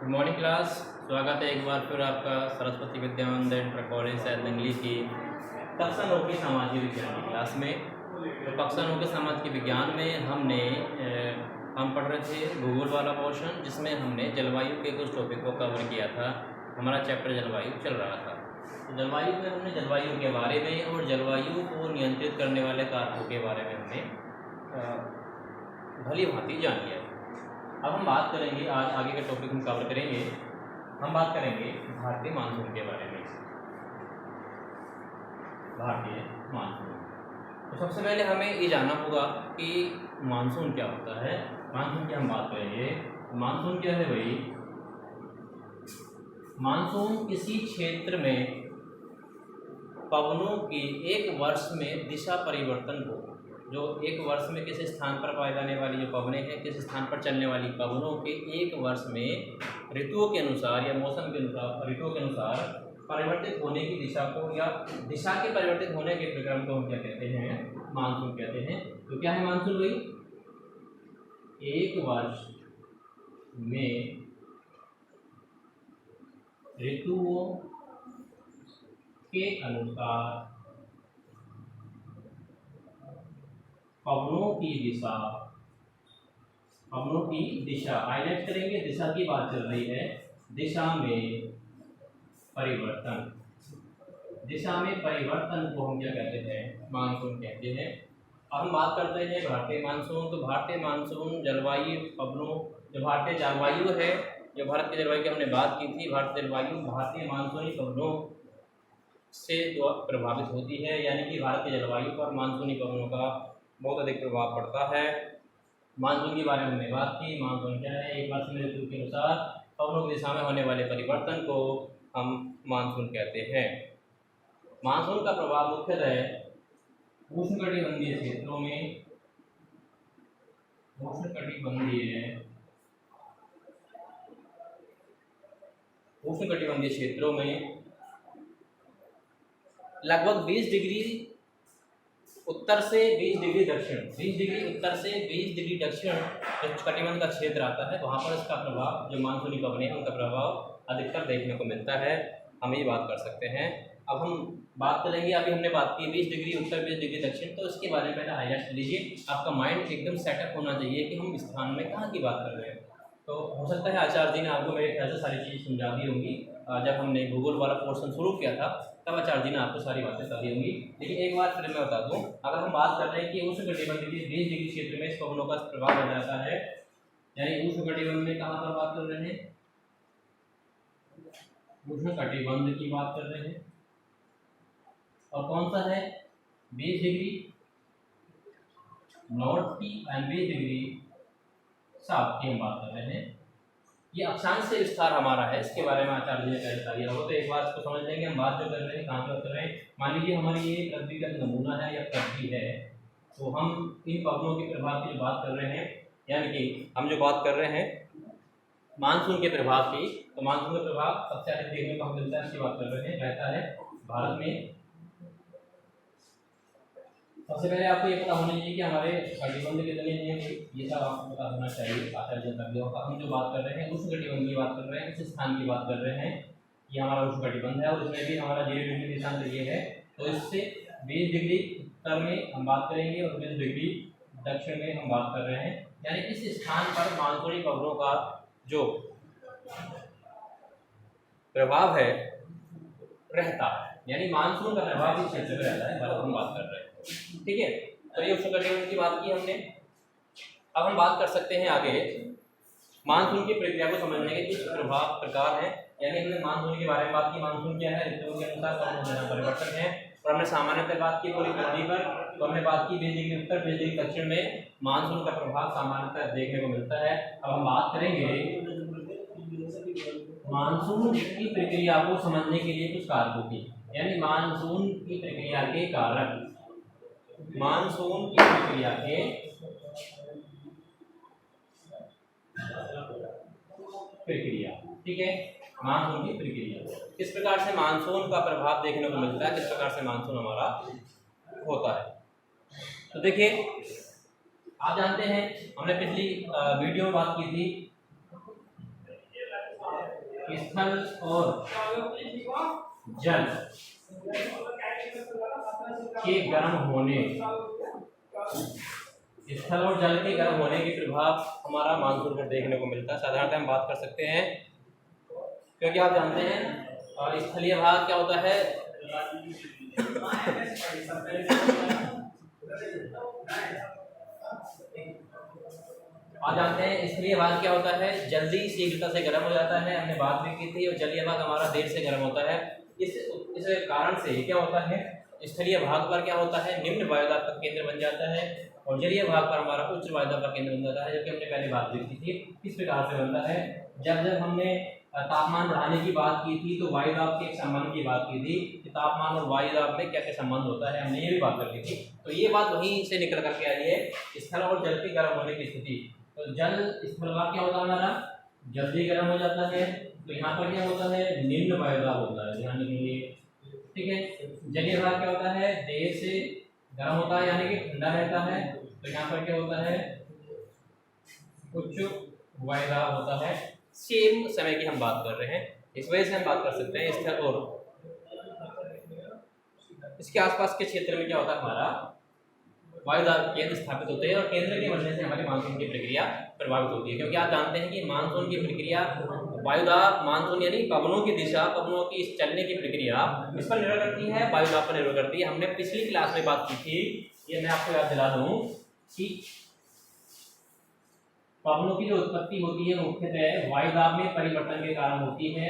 Good morning class. स्वागत है एक बार फिर आपका सरस्वती विद्या मंदिर इंटर कॉलेज सैदंगली की कक्षा 9 की सामाजिक विज्ञान की क्लास में। तो कक्षा 9 के सामाजिक विज्ञान में हम पढ़ रहे थे भूगोल वाला पोर्शन, जिसमें हमने जलवायु के कुछ टॉपिक को कवर किया था। हमारा चैप्टर जलवायु चल रहा था। तो जलवायु में हमने जलवायु के बारे में और जलवायु को नियंत्रित करने वाले कारकों के बारे में हमने भली भांति जान लिया। अब हम बात करेंगे, आज आगे के टॉपिक हम कवर करेंगे। हम बात करेंगे भारतीय मानसून के बारे में। भारतीय मानसून, तो सबसे पहले हमें ये जानना होगा कि मानसून क्या होता है। मानसून की हम बात करेंगे। मानसून क्या है भाई? मानसून किसी क्षेत्र में पवनों की एक वर्ष में दिशा परिवर्तन को, जो एक वर्ष में किसी स्थान पर पाए जाने वाली जो पवनें हैं, किसी स्थान पर चलने वाली पवनों के एक वर्ष में ऋतुओं के अनुसार या मौसम के अनुसार, ऋतुओं के अनुसार परिवर्तित होने की दिशा को या दिशा के परिवर्तित होने के प्रक्रम को हम क्या कहते हैं? मानसून कहते हैं। तो क्या है मानसून भाई? एक वर्ष में ऋतुओं के अनुसार पवनों की दिशा हाईलाइट करेंगे। दिशा की बात चल रही है। दिशा में परिवर्तन को हम क्या कहते हैं? मानसून कहते हैं। अब हम बात करते हैं भारतीय मानसून। तो भारतीय मानसून जलवायु पवनों, जो भारतीय जलवायु है, जो भारत की जलवायु की हमने बात की थी, भारतीय जलवायु भारतीय मानसूनी पवनों से प्रभावित होती है। यानी कि भारतीय जलवायु पर मानसूनी पवनों का बहुत अधिक प्रभाव पड़ता है। मानसून के बारे में हमने बात की। मानसून क्या है? एक वर्ष में ऋतु के अनुसार पवनों की दिशा में होने वाले परिवर्तन को हम मानसून कहते हैं। मानसून का प्रभाव मुख्यतः उष्णकटिबंधीय क्षेत्रों में, उष्णकटिबंधीय क्षेत्रों में लगभग 20 डिग्री उत्तर से 20 डिग्री दक्षिण, 20 डिग्री उत्तर से 20 डिग्री दक्षिण जो कटिबंध का क्षेत्र आता है, वहाँ पर इसका प्रभाव, जो मानसूनी पवनें हैं उनका प्रभाव अधिकतर देखने को मिलता है। हम ये बात कर सकते हैं। अब हम बात करेंगे, अभी हमने बात की 20 डिग्री उत्तर 20 डिग्री दक्षिण, तो इसके बारे में पहले हाईलाइट कर लीजिए। आपका माइंड एकदम सेटअप होना चाहिए कि हम स्थान में कहाँ की बात कर रहे हैं। तो हो सकता है आचार्य जी ने आपको मेरे ख्याल से सारी चीज़ समझा दी होंगी। जब हमने भूगोल वाला पोर्शन शुरू किया था तब आचार्य जी ने आपको सारी बातें बता दी होंगी। लेकिन एक बार फिर मैं बता दूं, अगर हम बात कर रहे हैं कि उष्णकटिबंध के 20 डिग्री क्षेत्र में इस पवनों का प्रभाव बना रहता है, यानी उष्णकटिबंध में कहाँ पर बात कर रहे हैं? उष्णकटिबंध की बात कर रहे हैं। और कौन सा है? 20 डिग्री नॉर्थ की एंड 20 डिग्री साउथ की हम बात कर रहे हैं। ये अक्षांश से विस्तार हमारा है, इसके बारे में आचार्य जी ने पहले बता दिया होगा। तो एक बार इसको समझ लेंगे। हम बात जो कर रहे हैं, कहाँ पर कर रहे हैं? मान लीजिए हमारी ये पृथ्वी का नमूना है या पृथ्वी है, तो हम इन पवनों के प्रभाव की जो बात कर रहे हैं, यानी कि हम जो बात कर रहे हैं मानसून के प्रभाव की, तो मानसून का प्रभाव सबसे अधिक देखने को मिलता है, इसकी बात कर रहे हैं, रहता है भारत में। सबसे पहले आपको ये पता होना चाहिए कि हमारे कटिबंध कितने हैं, ये सब आपको पता होना चाहिए। आचार्य जी का हम जो बात कर रहे हैं उष्णकटिबंध की बात कर रहे हैं, किस स्थान की बात कर रहे हैं? ये हमारा उष्णकटिबंध है और इसमें भी हमारा 0 डिग्री देशांतर ये है। तो इससे 20 डिग्री उत्तर में हम बात करेंगे और 20 डिग्री दक्षिण में हम बात कर रहे हैं। यानी इस स्थान पर मानसूनी पवनों का जो प्रभाव है रहता है, यानी मानसून का प्रभाव इस क्षेत्र में रहता है, हम बात कर रहे हैं। ठीक है, तो ये उष्णकटिबंध की बात की हमने। अब हम बात कर सकते हैं आगे मानसून की प्रक्रिया को समझने के कुछ प्रभाव प्रकार हैं। यानी हमने मानसून के बारे में बात की। मानसून क्या है? ऋतुओं के अनुसार पवनों में परिवर्तन है। और हमने सामान्यतः बात की पूरी पृथ्वी पर, तो हमने बात की 20 डिग्री उत्तर 20 डिग्री दक्षिण में मानसून का प्रभाव सामान्यतः देखने को मिलता है। अब हम बात करेंगे मानसून की प्रक्रिया को समझने के लिए कुछ कारकों की, यानी मानसून की प्रक्रिया के कारक, मानसून की प्रक्रिया के प्रक्रिया, ठीक है, मानसून की प्रक्रिया, किस प्रकार से मानसून का प्रभाव देखने को मिलता है, किस प्रकार से मानसून हमारा होता है। तो देखिए, आप जानते हैं हमने पिछली वीडियो में बात की थी स्थल और जल के गर्म होने, स्थल और जल के गर्म होने के प्रभाव हमारा मानसून पर देखने को मिलता है। साधारणतः हम बात कर सकते हैं, क्योंकि आप जानते हैं स्थलीय भाग क्या होता है, आप जानते हैं स्थलीय भाग क्या होता है, जल्दी शीघ्रता से गर्म हो जाता है, हमने बात भी की थी। और जलीय भाग हमारा देर से गर्म होता है। इस कारण से क्या होता है, स्थलीय भाग पर क्या होता है, निम्न वायुदाब का केंद्र बन जाता है, और जलीय भाग पर हमारा उच्च वायुदाब का केंद्र बन जाता है, जो कि हमने पहले बात भी की थी। किस प्रकार से बनता है, जब हमने तापमान बढ़ाने की बात की थी तो वायुदाब के संबंध की बात की थी कि तापमान और वायुदाब में क्या क्या संबंध होता है, हमने ये भी बात कर ली थी। तो ये बात वहीं से निकल करके आई है, स्थल और जल के गर्म होने की स्थिति। तो जल स्थल भाग क्या होता है हमारा, जल्दी गर्म हो जाता है। तो यहाँ पर क्या होता है, निम्न वायुदाब होता है, ध्यान रखिए, ठीक है। जलीय भाग क्या होता है, देर से गर्म होता है, यानी कि ठंडा रहता है। तो यहाँ पर क्या होता है, उच्च वायुदाब होता है। सेम समय की हम बात कर रहे हैं, इस वजह से हम बात कर सकते हैं स्थल और इसके आसपास के क्षेत्र में क्या होता है, हमारा वायुदाब केंद्र स्थापित होते हैं, और केंद्र के बनने से हमारी मानसून की प्रक्रिया प्रभावित होती है। क्योंकि आप जानते हैं कि मानसून की प्रक्रिया, वायुदाब, मानसून यानी पवनों की दिशा, पवनों की इस चलने की प्रक्रिया इस पर निर्भर करती है, वायुदाब पर निर्भर करती है। हमने पिछली क्लास में बात की थी, ये मैं आपको याद दिला दूं कि पवनों की जो उत्पत्ति होती है मुख्यतः वायुदाब में परिवर्तन के कारण होती है।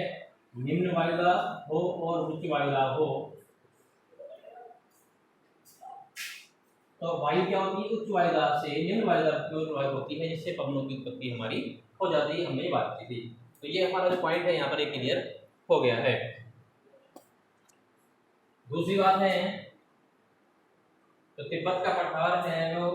निम्न वायुदाब हो और उच्च वायुदाब हो, तो वायु क्या होती है, उच्च वायुदाब से निम्न वायुदाब की ओर प्रवाहित होती है, जिससे पवनों की उत्पत्ति हमारी हो जाती है। हमने बात की थी। तो ये हमारा जो पॉइंट है यहाँ पर एक क्लियर हो गया है। दूसरी बात है, तो तिब्बत का पठार है, वो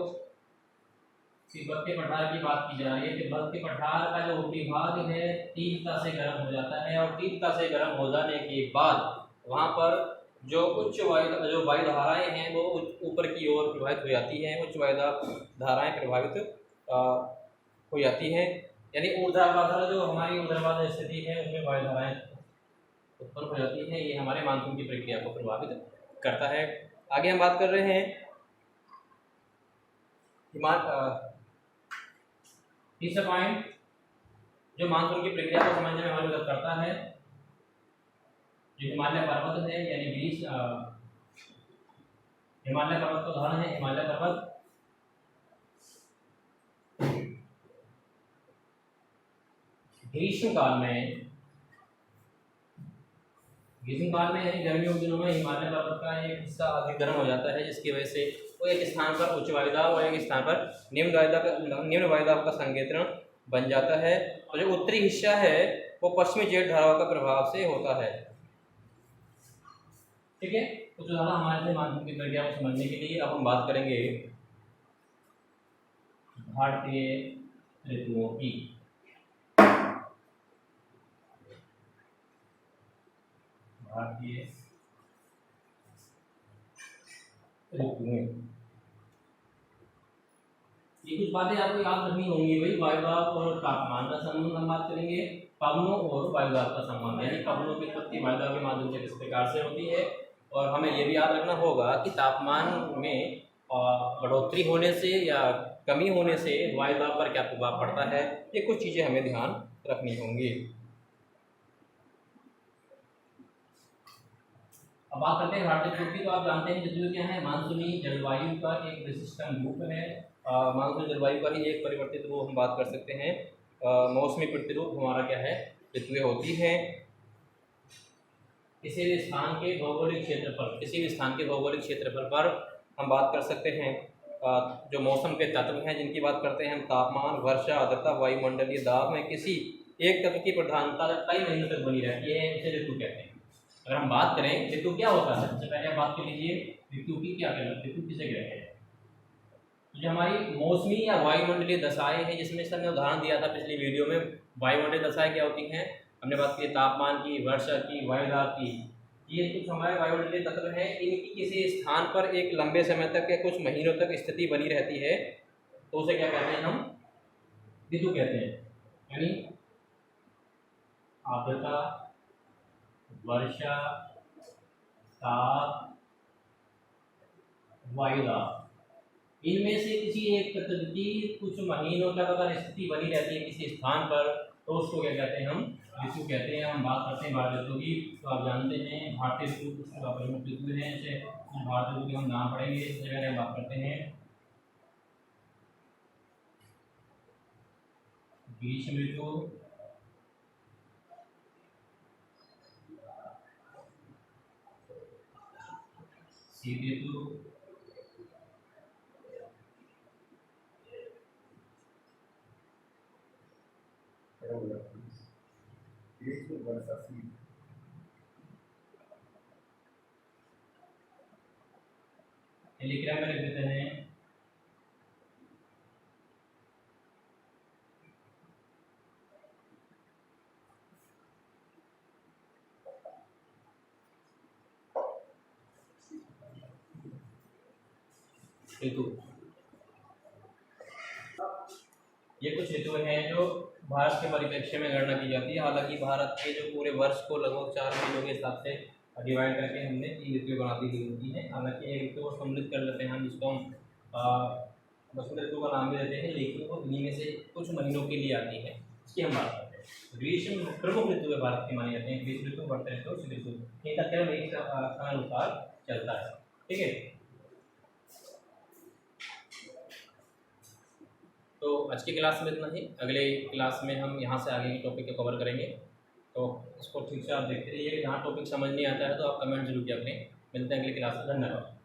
तिब्बत के पठार की बात की जा रही है। तिब्बत के पठार का जो ऊपरी भाग है तीव्रता से गर्म हो जाता है, और तीव्रता से गर्म हो जाने के बाद वहाँ पर जो उच्च वायु धाराएं हैं वो ऊपर की ओर प्रवाहित हो जाती हैं। उच्च वायुदाब धाराएं प्रभावित हो जाती हैं, यानी ऊर्ध्वाधर जो हमारी ऊर्ध्वाधर स्थिति है उसमें वायु धाराएं उत्पन्न हो जाती हैं। ये हमारे मानसून की प्रक्रिया को प्रभावित करता है। आगे हम बात कर रहे हैं तीसरा पॉइंट जो मानसून की प्रक्रिया को समझने में हमारी मदद करता है, जो हिमालय पर्वत है, यानी हिमालय पर्वत का उदाहरण है हिमालय पर्वत। ग्रीष्म काल में यानी गर्मियों के दिनों में हिमालय पर्वत का एक हिस्सा अधिक गर्म हो जाता है, जिसकी वजह से वो एक स्थान पर उच्च वायुदाब और एक स्थान पर निम्न वायुदाब का संकेतन बन जाता है। और जो उत्तरी हिस्सा है वो पश्चिमी जेट धाराओं का प्रभाव से होता है। ठीक है, तो जो हमारे से मानसून की प्रक्रिया को समझने के लिए अब हम बात करेंगे भारतीय ऋतुओं की। भारतीय ऋतुएं, ये कुछ बातें आपको याद रखनी होंगी भाई। वायुदाब और तापमान का संबंध हम बात करेंगे, पवनों और वायुदाब का संबंध, यानी पवनों की उत्पत्ति वायुदाब के माध्यम से किस प्रकार से होती है। और हमें ये भी याद रखना होगा कि तापमान में बढ़ोतरी होने से या कमी होने से वायुदाब पर क्या प्रभाव पड़ता है, ये कुछ चीज़ें हमें ध्यान रखनी होंगी। अब बात करते हैं भारतीय ऋतु की। तो आप जानते हैं ऋतु क्या है, मानसूनी जलवायु का एक विशिष्ट रूप है। मानसूनी जलवायु का ही एक परिवर्तित रूप हम बात कर सकते हैं। मौसमी प्रतिरूप हमारा क्या है, ऋतुएं होती हैं। किसी भी स्थान के भौगोलिक क्षेत्रफल पर हम बात कर सकते हैं। जो मौसम के तत्व हैं जिनकी बात करते हैं हम, तापमान, वर्षा, आर्द्रता, वायुमंडलीय दाब में किसी एक तत्व की प्रधानता कई महीनों तक बनी रहती है, इसे ऋतु कहते हैं। अगर हम बात करें ऋतु क्या होता है, सबसे पहले आप बात कर लीजिए ऋतु की क्या कहलाती है, ऋतु किसे कहते हैं। जो हमारी मौसमी या वायुमंडलीय दशाएं हैं, जिसमें सर ने उदाहरण दिया था पिछली वीडियो में, वायुमंडलीय दशाएं क्या होती हैं, हमने बात की तापमान की, वर्षा की, वायुदाब की। ये कुछ हमारे वायुमंडलीय तत्व हैं, इनकी किसी स्थान पर एक लंबे समय तक या कुछ महीनों तक स्थिति बनी रहती है, तो उसे क्या कहते हैं, हम ऋतु कहते हैं। यानी आर्द्रता, वर्षा, ताप, वायुदाब, इनमें से किसी एक तत्व की कुछ महीनों तक अगर स्थिति बनी रहती है किसी स्थान पर तो उसको क्या कहते हैं, हम ऋतु कहते हैं। हम बात करते हैं भारत ऋतु की, तो आप जानते हैं भारतीय ऋतु कुछ प्रमुख ऋतु हैं। जैसे भारत ऋतु के हम नाम पढ़ेंगे, इस जगह हम बात करते हैं ग्रीष्म ऋतु, शीत ऋतु, टेलीग्राम में लिख देते हैं ऋतु। ये कुछ ऋतु हैं जो भारत के परिप्रेक्ष्य में गणना की जाती है। हालांकि भारत के जो पूरे वर्ष को लगभग 4 महीनों के हिसाब से डिवाइड करके हमने 3 ऋतु बना दी होती है। हालांकि एक ऋतु को सम्मिलित कर लेते हैं हम, जिसको हम बसंत ऋतु का नाम भी देते हैं, लेकिन वो इन्हीं में से कुछ महीनों के लिए आती है, इसकी हम बात करते हैं। ग्रीष्म प्रमुख ऋतु है भारत की मानी जाते हैं, ग्रीष्म ऋतु, वर्षा ऋतु, शीत ऋतु, इनका क्रम एक अनुसार चलता है। ठीक है, तो आज की क्लास में इतना ही। अगले क्लास में हम यहाँ से आगे के टॉपिक को कवर करेंगे, तो इसको ठीक से आप देखते रहिए। यहाँ टॉपिक समझ नहीं आता है तो आप कमेंट जरूर किया करें। मिलते हैं अगली क्लास में, धन्यवाद।